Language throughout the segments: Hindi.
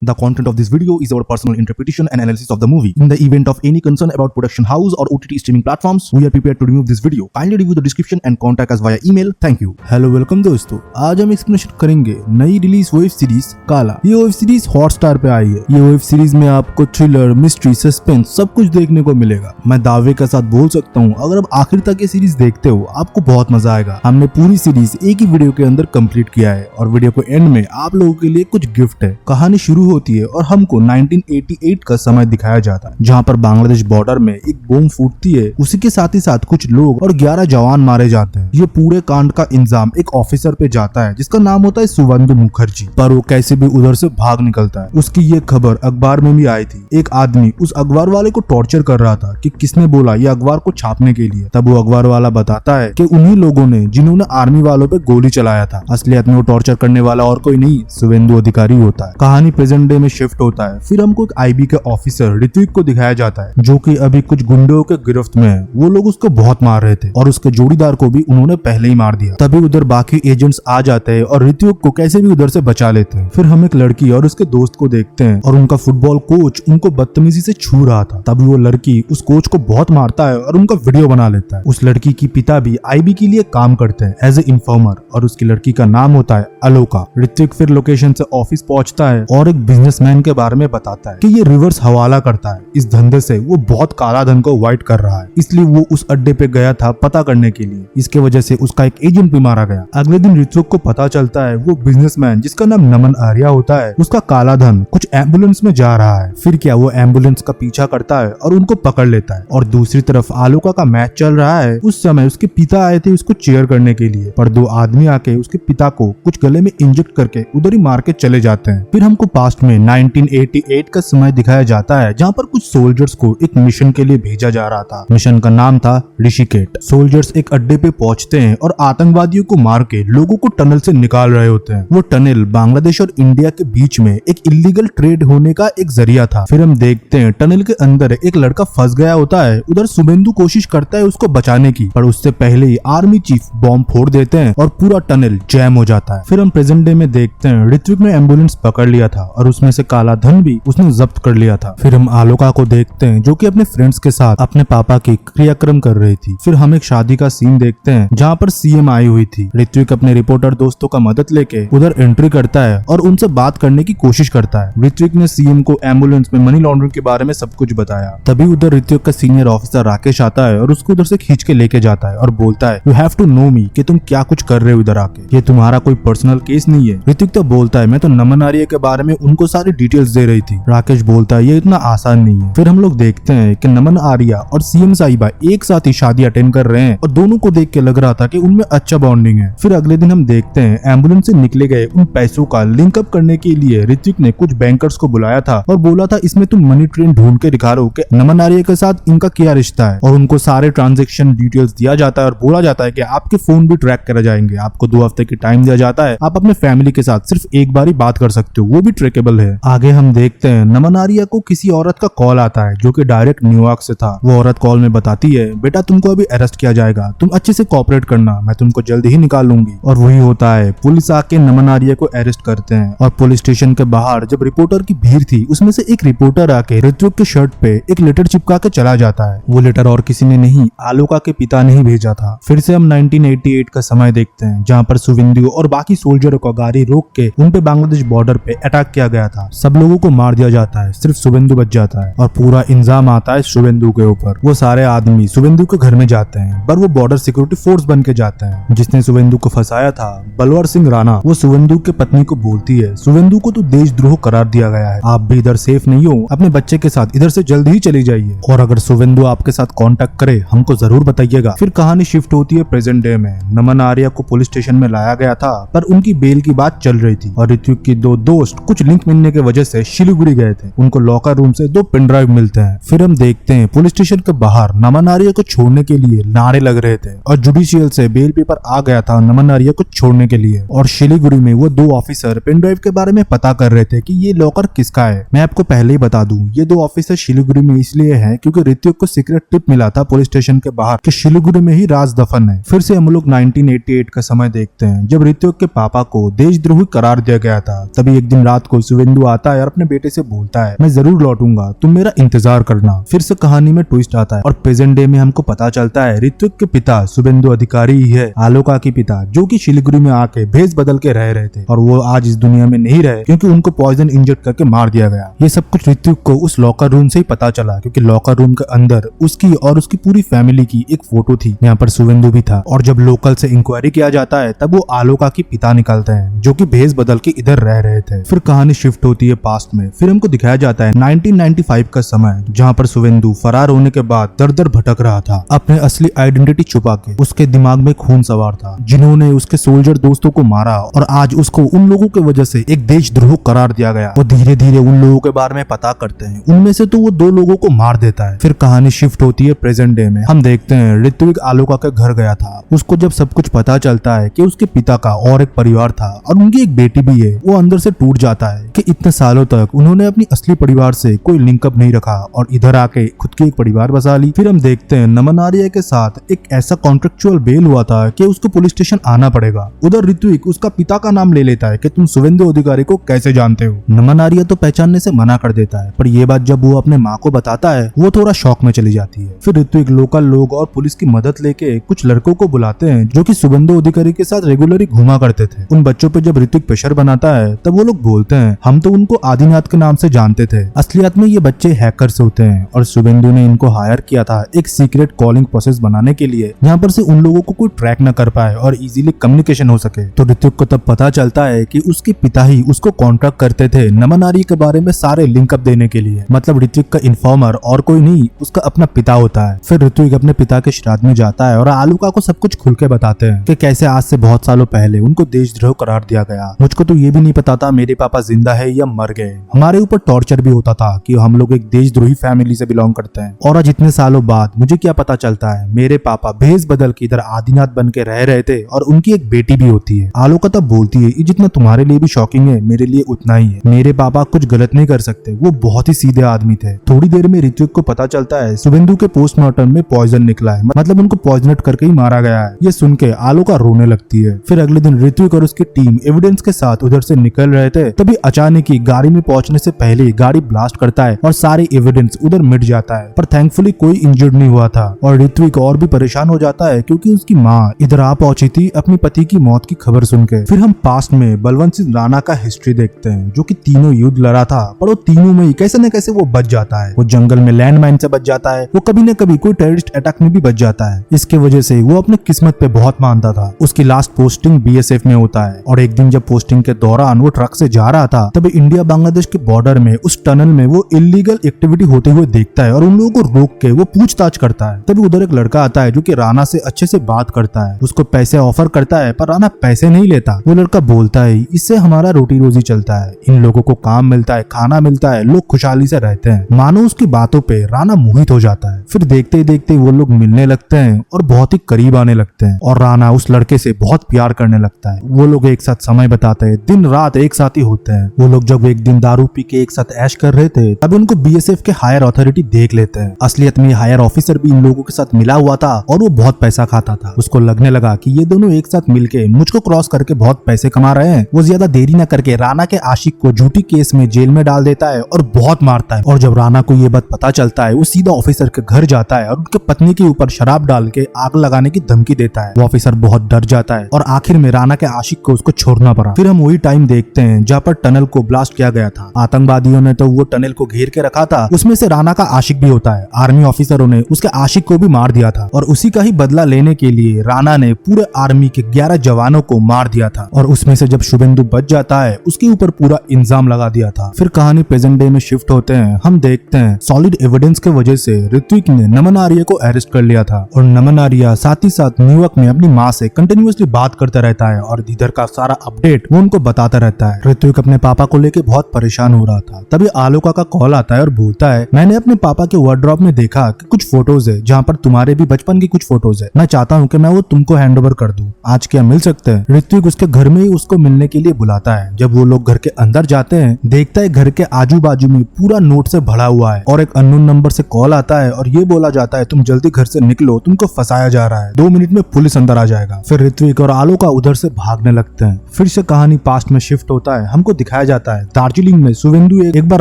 The content of this video is our personal interpretation and analysis of the movie. In the event of any concern about production house or OTT streaming platforms, we are prepared to remove this video. Kindly review the description and contact us via email. Thank you. Hello welcome दोस्तों, आज हम एक्सप्लेनेशन करेंगे नई रिलीज वेब सीरीज काला। ये वेब सीरीज हॉटस्टार पे आई है। ये वेब सीरीज में आपको थ्रिलर, मिस्ट्री, सस्पेंस सब कुछ देखने को मिलेगा। मैं दावे के साथ बोल सकता हूँ, अगर आप आखिर तक ये सीरीज देखते हो आपको बहुत मजा आएगा। हमने पूरी सीरीज एक ही वीडियो के अंदर कंप्लीट किया है और वीडियो को एंड में आप लोगों के लिए कुछ गिफ्ट है। कहानी शुरू होती है और हमको 1988 का समय दिखाया जाता है, जहाँ पर बांग्लादेश बॉर्डर में एक बम फूटती है। उसी के साथ ही साथ कुछ लोग और 11 जवान मारे जाते हैं। ये पूरे कांड का इंजाम एक ऑफिसर पे जाता है जिसका नाम होता है सुवेंदु मुखर्जी, पर वो कैसे भी उधर से भाग निकलता है। उसकी ये खबर अखबार में भी आई थी। एक आदमी उस अखबार वाले को टॉर्चर कर रहा था कि किसने बोला ये अखबार को छापने के लिए। तब वो अखबार वाला बताता है कि उन्हीं लोगों ने जिन्होंने आर्मी वालों पे गोली चलाया था। असलियत में वो टॉर्चर करने वाला और कोई नहीं, सुवेंदु अधिकारी होता है। कहानी प्रेजेंट डे में शिफ्ट होता है। फिर हमको एक आईबी के ऑफिसर ऋत्विक को दिखाया जाता है, जो कि अभी कुछ गुंडों के गिरफ्त में है। वो लोग उसको बहुत मार रहे थे और उसके जोड़ीदार को भी उन्होंने पहले ही मार दिया। तभी उधर बाकी एजेंट्स आ जाते हैं और ऋत्विक को कैसे भी उधर से बचा लेते हैं। फिर हम एक लड़की और उसके दोस्त को देखते हैं और उनका फुटबॉल कोच उनको बदतमीजी से छू रहा था। तभी वो लड़की उस कोच को बहुत मारता है और उनका वीडियो बना लेता है। उस लड़की की पिता भी आईबी के लिए काम करते हैं एज ए इन्फॉर्मर और उसकी लड़की का नाम होता है अलोका। ऋत्विक फिर लोकेशन से ऑफिस पहुंचता है और एक बिजनेसमैन के बारे में बताता है कि ये रिवर्स हवाला करता है। इस धंधे से वो बहुत काला धन को व्हाइट कर रहा है, इसलिए वो उस अड्डे पे गया था पता करने के लिए। इसके वजह से उसका एक एजेंट भी मारा गया। अगले दिन ऋत्विक को पता चलता है वो बिजनेसमैन जिसका नाम नमन आर्या होता है, उसका काला धन कुछ एम्बुलेंस में जा रहा है। फिर क्या वो एम्बुलेंस का पीछा करता है और उनको पकड़ लेता है। और दूसरी तरफ आलोका का मैच चल रहा है। उस समय उसके पिता आए थे उसको चेयर करने के लिए, पर दो आदमी आके उसके पिता को कुछ गले में इंजेक्ट करके उधर ही मार के चले जाते हैं। फिर हमको पास्ट में 1988 का समय दिखाया जाता है, जहाँ पर कुछ सोल्जर्स को एक मिशन के लिए भेजा जा रहा था। मिशन का नाम था ऋषिकेट। सोल्जर्स एक अड्डे पे पहुंचते हैं और आतंकवादियों को मार के लोगों को टनल से निकाल रहे होते हैं। वो टनल बांग्लादेश और इंडिया के बीच में एक इलीगल ट्रेड होने का एक जरिया था। फिर हम देखते हैं टनल के अंदर एक लड़का फंस गया होता है। उधर सुवेंदु कोशिश करता है उसको बचाने की, पर उससे पहले ही आर्मी चीफ बॉम्ब फोड़ देते हैं और पूरा टनल जैम हो जाता है। फिर हम प्रेजेंट डे में देखते हैं ऋत्विक ने एम्बुलेंस पकड़ लिया था और उसमें से काला धन भी उसने जब्त कर लिया था। फिर हम आलोका को देखते हैं जो कि अपने फ्रेंड्स के साथ अपने पापा की क्रियाक्रम कर रही थी। फिर हम एक शादी का सीन देखते हैं जहाँ पर सीएम आई हुई थी। ऋत्विक अपने रिपोर्टर दोस्तों का मदद लेके उधर एंट्री करता है और उनसे बात करने की कोशिश करता है। ऋत्विक ने सीएम को एम्बुलेंस में मनी लॉन्ड्रिंग के बारे में सब कुछ बताया। तभी उधर ऋत्विक का सीनियर ऑफिसर राकेश आता है और उसको उधर से खींच के लेके जाता है और बोलता है यू हैव टू नो मी, कि तुम क्या कुछ कर रहे हो इधर आके, ये तुम्हारा कोई पर्सनल केस नहीं है। ऋत्विक तो बोलता है मैं तो नमन आर्य के बारे में उनको सारी डिटेल्स दे रही थी। राकेश बोलता है ये इतना आसान नहीं है। फिर हम लोग देखते हैं कि नमन आर्या और सीएम साहिबा एक साथ ही शादी अटेंड कर रहे हैं और दोनों को देख के लग रहा था कि उनमें अच्छा बॉन्डिंग है। फिर अगले दिन हम देखते हैं एम्बुलेंस से निकले गए उन पैसों का लिंक अप करने के लिए ऋत्विक ने कुछ बैंकर्स को बुलाया था और बोला था इसमें तुम मनी ट्रेन ढूंढ के दिखा रहे हो कि नमन आर्य के साथ इनका क्या रिश्ता है, और उनको सारे ट्रांजेक्शन डिटेल्स दिया जाता है और बोला जाता है कि आपके फोन भी ट्रैक करे जाएंगे। आपको 2 हफ्ते की टाइम दिया जाता है, आप अपने फैमिली के साथ सिर्फ एक बार ही बात कर सकते हो, वो भी ट्रैकेबल है। आगे हम देखते हैं नमन आर्या को किसी औरत का कॉल आता है जो कि डायरेक्ट न्यूयॉर्क से था। वो औरत कॉल में बताती है बेटा तुमको अभी अरेस्ट किया जाएगा, तुम अच्छे से कोऑपरेट करना, मैं तुमको जल्द ही निकाल लूंगी। और वही होता है, पुलिस आके नमन आर्या को अरेस्ट करते हैं और पुलिस स्टेशन के बाहर जब रिपोर्टर की भीड़ थी उसमें से एक रिपोर्टर आके ऋत्विक के शर्ट पे एक लेटर चिपका के चला जाता है। वो लेटर और किसी ने नहीं, आलोका के पिता ने ही भेजा था। फिर से हम 1988 का समय देखते हैं जहाँ पर सुवेंदु और बाकी सोल्जरों को गाड़ी रोक के उन पे बांग्लादेश बॉर्डर पे अटैक किया गया था। सब लोगों को मार दिया जाता है, सिर्फ सुवेंदु बच जाता है और पूरा इंजाम आता है सुवेंदु के ऊपर। वो सारे आदमी सुवेंदु के घर में जाते हैं, पर वो बॉर्डर सिक्योरिटी फोर्स बन के जाते हैं। जिसने सुवेंदु को फंसाया था बलवर सिंह राणा, वो सुवेंदु के पत्नी को बोलती है सुवेंदु को तो देशद्रोह करार दिया गया है, आप भी इधर सेफ नहीं हो, अपने बच्चे के साथ इधर से जल्द ही चली जाइए, और अगर सुवेंदु आपके साथ कांटेक्ट करे हमको जरूर बताइएगा। फिर कहानी शिफ्ट होती है प्रेजेंट डे में। नमन आर्या को पुलिस स्टेशन में लाया गया था, पर उनकी बेल की बात चल रही थी और ऋत्विक की 2 दोस्त कुछ लिंक मिलने की वजह से शिलीगुड़ी गए थे। उनको लॉकर रूम से 2 पेन ड्राइव मिलते हैं। फिर हम देखते हैं पुलिस स्टेशन के बाहर नमन आर्या को छोड़ने के लिए नारे लग रहे थे और जुडिशियल से बेल पेपर आ गया था नमन आर्या को छोड़ने के लिए। और शिलीगुड़ी में वो 2 ऑफिसर पेन ड्राइव के बारे में पता कर रहे थे कि ये लॉकर किसका है। मैं आपको पहले ही बता दूं, ये 2 ऑफिसर शिलीगुड़ी में इसलिए हैं क्योंकि ऋत्विक को सीक्रेट टिप मिला था पुलिस स्टेशन के बाहर कि शिलीगुड़ी में ही राज दफन है। फिर से हम लोग 1988 का समय देखते हैं जब ऋत्विक के पापा को देशद्रोही करार दिया गया था। तभी एक दिन रात को शुभेंदु आता है और अपने बेटे से बोलता है मैं जरूर लौटूंगा, तुम मेरा इंतजार करना। फिर से कहानी में ट्विस्ट आता है और प्रेजेंट डे में हमको पता चलता है ऋत्विक के पिता शुभेंदु अधिकारी ही है आलोका के पिता, जो कि शिलीगुड़ी में आके भेष बदल के रह रहे थे और वो आज इस दुनिया में नहीं रहे क्योंकि उनको पॉइजन इंजेक्ट करके मार दिया गया। ये सब कुछ ऋत्विक को उस लॉकर रूम से ही पता चला क्योंकि लॉकर रूम के अंदर उसकी और उसकी पूरी फैमिली की एक फोटो थी, यहाँ पर शुभेंदु भी था। और जब लोकल से इंक्वायरी किया जाता है तब वो आलोका के पिता निकलते हैं जो कि भेष बदल के इधर रह रहे थे। फिर कहानी शिफ्ट होती है पास्ट में। फिर हमको दिखाया जाता है 1995 का समय, जहाँ पर शुभेंदु फरार होने के बाद दर दर भटक रहा था अपने असली आइडेंटिटी छुपा के। उसके दिमाग में खून सवार था जिन्होंने उसके सोल्जर दोस्तों को मारा और आज उसको उन लोगों की वजह से एक देशद्रोह करार दिया गया। वो धीरे धीरे उन लोगों के बारे में पता करते हैं, उनमें से तो वो 2 लोगों को मार देता है। फिर कहानी शिफ्ट होती है प्रेजेंट डे में। हम देखते हैं ऋत्विक आलोका के घर गया था। उसको जब सब कुछ पता चलता है कि उसके पिता का और एक परिवार था और उनकी एक बेटी भी है, वो अंदर से टूट जाता है कि इतने सालों तक उन्होंने अपनी असली परिवार से कोई लिंकअप नहीं रखा और इधर आके खुद की एक परिवार बसा ली। फिर हम देखते हैं नमन आर्य के साथ एक ऐसा कॉन्ट्रेक्चुअल बेल हुआ था कि उसको पुलिस स्टेशन आना पड़ेगा। उधर ऋत्विक उसका पिता का नाम ले लेता है कि तुम शुभेंदु अधिकारी को कैसे जानते हो। नमन आर्य तो पहचानने से मना कर देता है, पर ये बात जब वो अपने माँ को बताता है वो थोड़ा शॉक में चली जाती है। फिर ऋत्विक लोकल लोग और पुलिस की मदद लेके कुछ लड़कों को बुलाते हैं जो कि शुभेंदु अधिकारी के साथ रेगुलरली घूमा करते थे। उन बच्चों पे जब ऋत्विक प्रेशर बनाता है तब वो लोग बोलते हैं हम तो उनको आदिनाथ के नाम से जानते थे, असलियत में ये बच्चे हैकर्स होते हैं और शुभेंदु ने इनको हायर किया था एक सीक्रेट कॉलिंग प्रोसेस बनाने के लिए, जहाँ पर से उन लोगों को कोई ट्रैक न कर पाए और इजीली कम्युनिकेशन हो सके। तो ऋत्विक को तब पता चलता है कि उसके पिता ही उसको कॉन्ट्रैक्ट करते थे नमन आर्य के बारे में सारे लिंकअप देने के लिए। मतलब ऋत्विक का इन्फॉर्मर और कोई नहीं, उसका अपना पिता होता है। फिर ऋत्विक अपने पिता के श्राद्ध में जाता है और आलोका को सब कुछ खुल के बताते हैं कि कैसे आज से बहुत सालों पहले उनको देशद्रोह करार दिया गया। मुझको तो ये भी नहीं पता था मेरे पापा जिंदा है या मर गए। हमारे ऊपर टॉर्चर भी होता था कि हम लोग एक देशद्रोही फैमिली से बिलोंग करते हैं और आज इतने सालों बाद मुझे क्या पता चलता है मेरे पापा भेष बदल के इधर आदिनाथ बन के रह रहे थे और उनकी एक बेटी भी होती है। आलोका तब बोलती है ये जितना तुम्हारे लिए भी शॉकिंग है मेरे लिए उतना ही है। मेरे पापा कुछ गलत नहीं कर सकते, वो बहुत ही सीधे आदमी थे। थोड़ी देर में ऋत्विक को पता चलता है शुभेंदु के पोस्टमार्टम में पॉइजन निकला है, मतलब उनको पॉइजनेट करके ही मारा गया है। ये सुन के आलोका रोने लगती है। फिर अगले दिन ऋत्विक और उसकी टीम एविडेंस के साथ उधर से निकल रहे थे, तभी अचानक ही गाड़ी में पहुंचने से पहले गाड़ी ब्लास्ट करता है और सारे एविडेंस उधर मिट जाता है। पर थैंकफुली कोई इंजर्ड नहीं हुआ था और ऋत्विक और भी परेशान हो जाता है क्योंकि उसकी माँ इधर आ पहुंची थी अपनी पति की मौत की खबर सुन के। फिर हम पास्ट में बलवंत सिंह राणा का हिस्ट्री देखते हैं जो कि तीनों युद्ध लड़ा था, पर वो तीनों में ही कैसे न कैसे वो बच जाता है। वो जंगल में लैंडमाइन से बच जाता है, वो कभी न कभी कोई टेररिस्ट अटैक में भी बच जाता है। इसके वजह से वो अपने किस्मत पे बहुत मानता था। उसकी लास्ट पोस्टिंग बीएसएफ में होता है और एक दिन जब पोस्टिंग के दौरान वो ट्रक से जा रहा था तभी इंडिया बांग्लादेश के बॉर्डर में उस टनल में वो इलीगल एक्टिविटी होते हुए देखता है और उन लोगों को रोक के वो पूछताछ करता है। तभी उधर एक लड़का आता है जो कि राणा से अच्छे से बात करता है, उसको पैसे ऑफर करता है, पर राणा पैसे नहीं लेता। वो लड़का बोलता है इससे हमारा रोटी रोजी चलता है, इन लोगों को काम मिलता है, खाना मिलता है, लोग खुशहाली से रहते हैं। मानो उसकी बातों पे राणा मोहित हो जाता है। फिर देखते ही देखते वो लोग मिलने लगते हैं और बहुत ही करीब आने लगते हैं और राणा उस लड़के से बहुत प्यार करने लगता है। वो लोग एक साथ समय बताते हैं, दिन रात एक साथ ही होते हैं। वो लोग जब एक दिन दारू पी के एक साथ ऐश कर रहे थे तब उनको बीएसएफ के हायर अथॉरिटी देख लेते हैं। असलियत में हायर ऑफिसर भी इन लोगों के साथ मिला हुआ था और वो बहुत पैसा खाता था। उसको लगने लगा कि ये दोनों एक साथ मिलके मुझको क्रॉस करके बहुत पैसे कमा रहे हैं। वो ज्यादा देरी न करके राणा के आशिक को झूठी केस में जेल में डाल देता है और बहुत मारता है। और जब राणा को ये बात पता चलता है वो सीधा ऑफिसर के घर जाता है और उनके पत्नी के ऊपर शराब डाल के आग लगाने की धमकी देता है। वो ऑफिसर बहुत डर जाता है और आखिर में राणा के आशिक को उसको छोड़ना पड़ा। फिर हम वही टाइम देखते हैं जहाँ पर टनल को ब्लास्ट किया गया था। आतंकवादियों ने तो वो टनल को घेर के रखा था, उसमें से राणा का आशिक भी होता है। आर्मी ऑफिसरों ने उसके आशिक को भी मार दिया था और उसी का ही बदला लेने के लिए राणा ने पूरे आर्मी के 11 जवानों को मार दिया था और उसमें से जब शुभेंदु बच जाता है उसके ऊपर पूरा इल्जाम लगा दिया था। फिर कहानी प्रेजेंट डे में शिफ्ट होते हैं। हम देखते हैं सॉलिड एविडेंस के वजह से ऋत्विक ने नमन आर्य को अरेस्ट कर लिया था और नमन आर्य साथ ही साथ न्यूयॉर्क में अपनी माँ से कंटिन्यूअसली बात करता रहता है और इधर का सारा अपडेट वो उनको बताता रहता है। ऋत्विक अपने पापा को लेके बहुत परेशान हो रहा था। तभी आलोका का कॉल आता है और बोलता है मैंने अपने पापा के वार्डरोब में देखा कि कुछ फोटोज है जहाँ पर तुम्हारे भी बचपन की कुछ फोटोज है। मैं चाहता हूँ कि मैं वो तुमको हैंड ओवर कर दूं। आज क्या मिल सकते हैं? ऋत्विक उसके घर में ही उसको मिलने के लिए बुलाता है। जब वो लोग घर के अंदर जाते हैं देखता है घर के आजू बाजू में पूरा नोट से भरा हुआ है और एक अननोन नंबर से कॉल आता है और ये बोला जाता है तुम जल्दी घर से निकलो, तुमको फंसाया जा रहा है, 2 मिनट में पुलिस अंदर आ जाएगा। फिर ऋत्विक और आलोका उधर से भागने लगते हैं। फिर से कहानी पास्ट में शिफ्ट होता है। हमको दिखाया जाता है दार्जिलिंग में शुवेंदु एक बार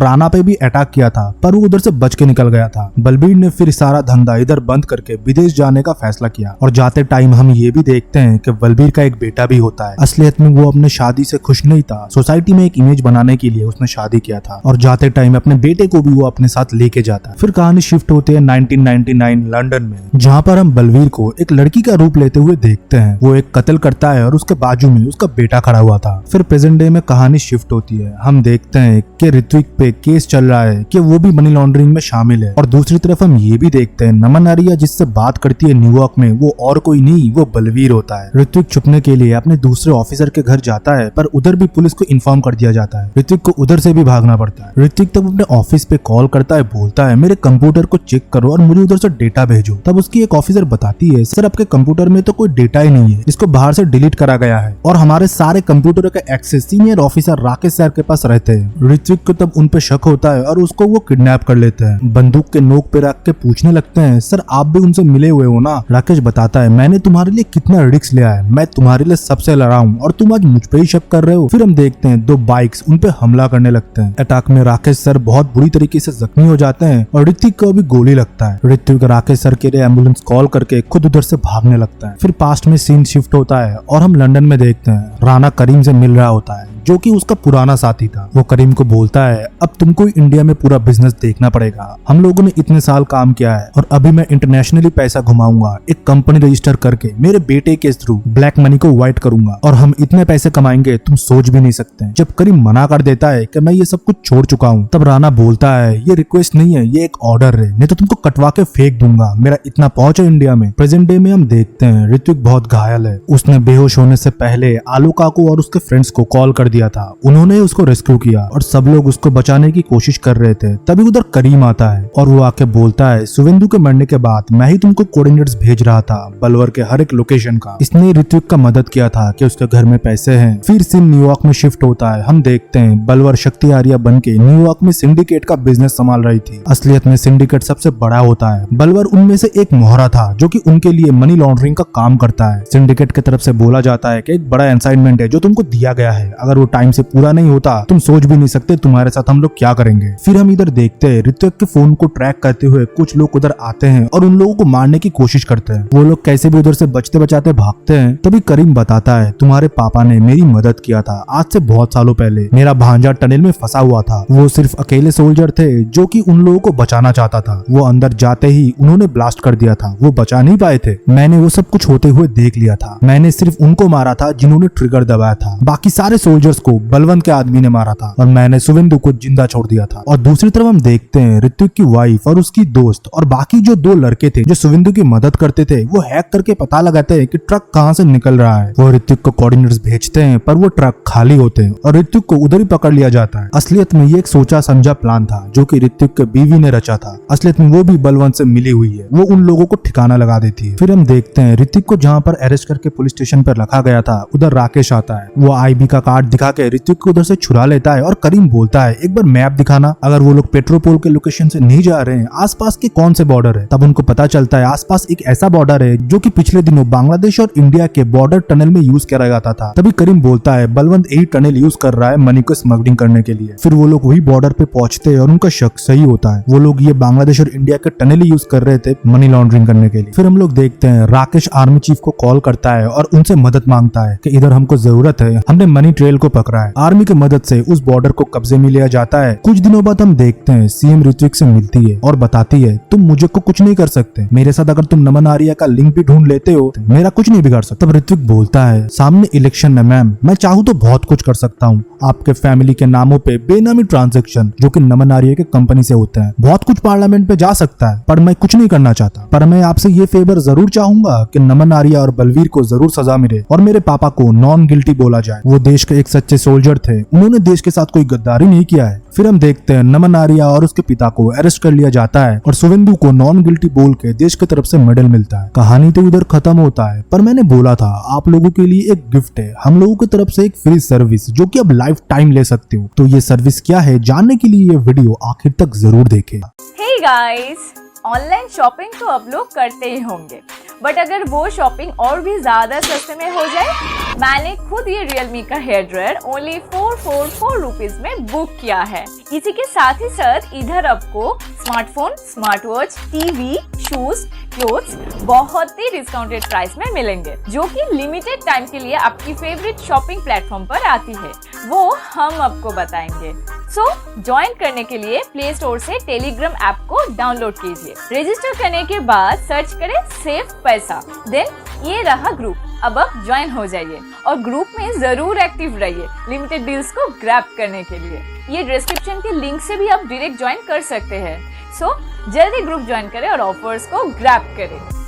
राणा पे भी अटैक किया था, पर वो उधर से बच के निकल गया था। बलबीर ने फिर सारा धंधा इधर बंद करके विदेश जाने का फैसला किया और जाते टाइम हम ये भी देखते हैं कि बलबीर का एक बेटा भी होता है। असलियत में वो अपने शादी से खुश नहीं था, सोसाइटी में एक इमेज बनाने के लिए उसने शादी किया था और जाते टाइम अपने बेटे को भी वो अपने साथ लेके जाता है। फिर कहानी शिफ्ट होती है 1999 लंदन में, जहाँ पर हम बलबीर को एक लड़की का रूप लेते हुए देखते हैं। वो एक कत्ल करता है और उसके बाजू में उसका बेटा खड़ा हुआ था। फिर प्रेजेंट डे में कहानी शिफ्ट होती है, हम देखते हैं कि ऋत्विक पे केस चल रहा है कि वो भी मनी लॉन्ड्रिंग में शामिल है और दूसरी तरफ हम ये भी देखते हैं नमन आर्या जिससे बात करती है न्यूयॉर्क में, वो और कोई नहीं वो बलबीर होता है। ऋत्विक छुपने के लिए अपने दूसरे ऑफिसर के घर जाता है, पर उधर भी पुलिस को इन्फॉर्म कर दिया जाता है। ऋत्विक को उधर से भी भागना पड़ता है। ऋत्विक तब अपने ऑफिस पे कॉल करता है, बोलता है मेरे कंप्यूटर को चेक करो और मुझे उधर से डेटा भेजो। तब उसकी एक ऑफिसर बताती है सर आपके कंप्यूटर में तो कोई डेटा ही नहीं है, इसको बाहर से डिलीट करा गया है और हमारे सारे कंप्यूटर का access senior officer Rakesh sir के पास रहते हैं। ऋत्विक को तब उन पे शक होता है और उसको वो किडनैप कर लेते हैं। बंदूक के नोक पे रख के पूछने लगते हैं सर आप भी उनसे मिले हुए हो ना। राकेश बताता है मैंने तुम्हारे लिए कितना रिस्क लिया है, मैं तुम्हारे लिए सबसे लड़ा हूँ और तुम आज मुझ पे ही शक कर रहे हो। फिर हम देखते हैं दो बाइक्स उन पे हमला करने लगते हैं। अटैक में राकेश सर बहुत बुरी तरीके से जख्मी हो जाते हैं और ऋत्विक को भी गोली लगता है। ऋत्विक राकेश सर के लिए एम्बुलेंस कॉल करके खुद उधर से भागने लगता है। फिर पास्ट में सीन शिफ्ट होता है और हम लंदन में देखते हैं राणा करीम से मिल रहा होता है जो कि उसका पुराना साथी था। वो करीम को बोलता है अब तुमको इंडिया में पूरा बिजनेस देखना पड़ेगा, हम लोगों ने इतने साल काम किया है और अभी मैं इंटरनेशनली पैसा घुमाऊंगा, एक कंपनी रजिस्टर करके मेरे बेटे के थ्रू ब्लैक मनी को व्हाइट करूंगा और हम इतने पैसे कमाएंगे तुम सोच भी नहीं सकते। जब करीम मना कर देता है कि मैं ये सब कुछ छोड़ चुका हूँ, तब राणा बोलता है ये रिक्वेस्ट नहीं है, ये एक ऑर्डर है, नहीं तो तुमको कटवा के फेंक दूंगा, मेरा इतना पहुंच है इंडिया में। प्रेजेंट डे में हम देखते हैं ऋत्विक बहुत घायल है। उसने बेहोश होने से पहले आलोका को और उसके फ्रेंड्स को कॉल कर दिया था, उन्होंने उसको रेस्क्यू किया और सब लोग उसको बचाने की कोशिश कर रहे थे। तभी उधर करीम आता है और वो आके बोलता है शुवेंदु के मरने के बाद मैं ही तुमको कोऑर्डिनेट्स भेज रहा था बलवर के हर एक लोकेशन का। इसने ऋत्विक का मदद किया था कि उसके घर में पैसे हैं। फिर सीन न्यूयॉर्क में शिफ्ट होता है, हम देखते हैं बलवर शक्ति आर्या बन के न्यूयॉर्क में सिंडिकेट का बिजनेस संभाल रही थी। असलियत में सिंडिकेट सबसे बड़ा होता है, बलवर उनमें से एक मोहरा था जो कि उनके लिए मनी लॉन्ड्रिंग का काम करता है। सिंडिकेट की तरफ से बोला जाता है कि एक बड़ा असाइनमेंट है जो तुमको दिया गया है, अगर वो टाइम से पूरा नहीं होता तुम सोच भी नहीं सकते तुम्हारे साथ हम लोग क्या करेंगे। फिर हम इधर देखते हैं ऋत्विक के फोन को ट्रैक करते हुए कुछ लोग उधर आते हैं और उन लोगों को मारने की कोशिश करते हैं। वो लोग कैसे भी उधर से बचते बचाते भागते हैं। तभी करीम बताता है तुम्हारे पापा ने मेरी मदद किया था आज से बहुत सालों पहले, मेरा भांजा टनल में फंसा हुआ था, वो सिर्फ अकेले सोल्जर थे जो कि उन लोगों को बचाना चाहता था। वो अंदर जाते ही उन्होंने ब्लास्ट कर दिया था, वो बचा नहीं पाए थे। मैंने वो सब कुछ होते हुए देख लिया था, मैंने सिर्फ उनको मारा था जिन्होंने ट्रिगर दबाया था, बाकी सारे सोल्जर्स को बलवंत के आदमी ने मारा था और मैंने शुवेंदु को जिंदा छोड़ दिया था। और दूसरी तरफ हम देखते हैं ऋत्विक की वाइफ और उसकी दोस्त और बाकी जो दो लड़के थे जो शुवेंदु की मदद करते थे, वो हैक करके पता लगाते हैं कि ट्रक कहाँ से निकल रहा है। वो ऋत्विक को कोऑर्डिनेट्स भेजते हैं पर वो ट्रक खाली होते हैं और ऋत्विक को उधर ही पकड़ लिया जाता है। असलियत में ये एक सोचा समझा प्लान था जो कि ऋत्विक के बीवी ने रचा था। असलियत में वो भी बलवंत से मिली हुई है, वो उन लोगों को ठिकाना लगा देती है। फिर हम देखते हैं ऋत्विक को जहाँ पर अरेस्ट करके पुलिस स्टेशन पर रखा गया था उधर राकेश आता है। वो आईबी का कार्ड दिखा के ऋत्विक को उधर से छुड़ा लेता है और करीम बोलता है एक बार मैप दिखाना, अगर वो लोग पेट्रोपोल के लोकेशन से नहीं जा रहे हैं आसपास के कौन से बॉर्डर है। तब उनको पता चलता है आसपास एक ऐसा बॉर्डर है जो कि पिछले दिनों बांग्लादेश और इंडिया के बॉर्डर टनल में यूज किया जाता था। तभी करीम बोलता है बलवंत यही टनल यूज कर रहा है मनी को स्मगलिंग करने के लिए। फिर वो लोग वही बॉर्डर पे पहुंचते हैं और उनका शक सही होता है, वो लोग ये बांग्लादेश और इंडिया के टनल ही यूज कर रहे थे मनी लॉन्ड्रिंग करने के लिए। फिर हम लोग देखते हैं राकेश आर्मी चीफ को कॉल करता है और उनसे मदद मांगता है कि इधर हमको जरूरत है, हमने मनी ट्रेल को पकड़ा है। आर्मी की मदद से उस बॉर्डर को कब्जे में लिया जाता है। कुछ दिनों बाद हम देखते हैं सीएम ऋत्विक से मिलती है और बताती है तुम मुझे को कुछ नहीं कर सकते, मेरे साथ अगर तुम नमन आर्या का लिंक भी ढूंढ लेते हो तो मेरा कुछ नहीं बिगाड़ सकते। तब ऋत्विक बोलता है सामने इलेक्शन है मैम, मैं चाहूँ तो बहुत कुछ कर सकता हूँ, आपके फैमिली के नामों पे बेनामी ट्रांजैक्शन जो कि नमन आर्या के कंपनी से होते हैं, बहुत कुछ पार्लियामेंट पे जा सकता है, पर मैं कुछ नहीं करना चाहता। पर मैं आपसे ये फेवर जरूर चाहूंगा कि नमन आर्या और बलवीर को जरूर सजा मिले और मेरे पापा को नॉन गिल्टी बोला जाए। वो देश के एक सच्चे सोल्जर थे, उन्होंने देश के साथ कोई गद्दारी नहीं किया है। फिर हम देखते हैं नमन आर्या और उसके पिता को अरेस्ट कर लिया जाता है और शुवेंदु को नॉन गिल्टी बोल के देश की तरफ से मेडल मिलता है। कहानी तो उधर खत्म होता है, पर मैंने बोला था आप लोगों के लिए एक गिफ्ट है हम लोगों की तरफ से, एक फ्री सर्विस जो कि अब लाइफ टाइम ले सकते हो। तो ये सर्विस क्या है जानने के लिए ये वीडियो आखिर तक जरूर देखें। Hey guys! ऑनलाइन शॉपिंग तो अब लोग करते ही होंगे, बट अगर वो शॉपिंग और भी ज्यादा सस्ते में हो जाए, मैंने खुद ये Realme का हेयर ड्रायर ओनली 444 रुपीज में बुक किया है। इसी के साथ ही साथ इधर आपको smartphone, smart watch, TV, shoes, clothes बहुत ही डिस्काउंटेड प्राइस में मिलेंगे, जो कि लिमिटेड टाइम के लिए आपकी फेवरेट शॉपिंग प्लेटफॉर्म पर आती है, वो हम आपको बताएंगे। सो ज्वाइन करने के लिए प्ले स्टोर से टेलीग्राम ऐप को डाउनलोड कीजिए। रजिस्टर करने के बाद सर्च करें सेव पैसा, देन ये रहा ग्रुप। अब आप ज्वाइन हो जाइए और ग्रुप में जरूर एक्टिव रहिए लिमिटेड डील्स को ग्रैब करने के लिए। ये डिस्क्रिप्शन के लिंक से भी आप डायरेक्ट ज्वाइन कर सकते हैं। सो जल्दी ग्रुप ज्वाइन करें और ऑफर्स को ग्रैब करें।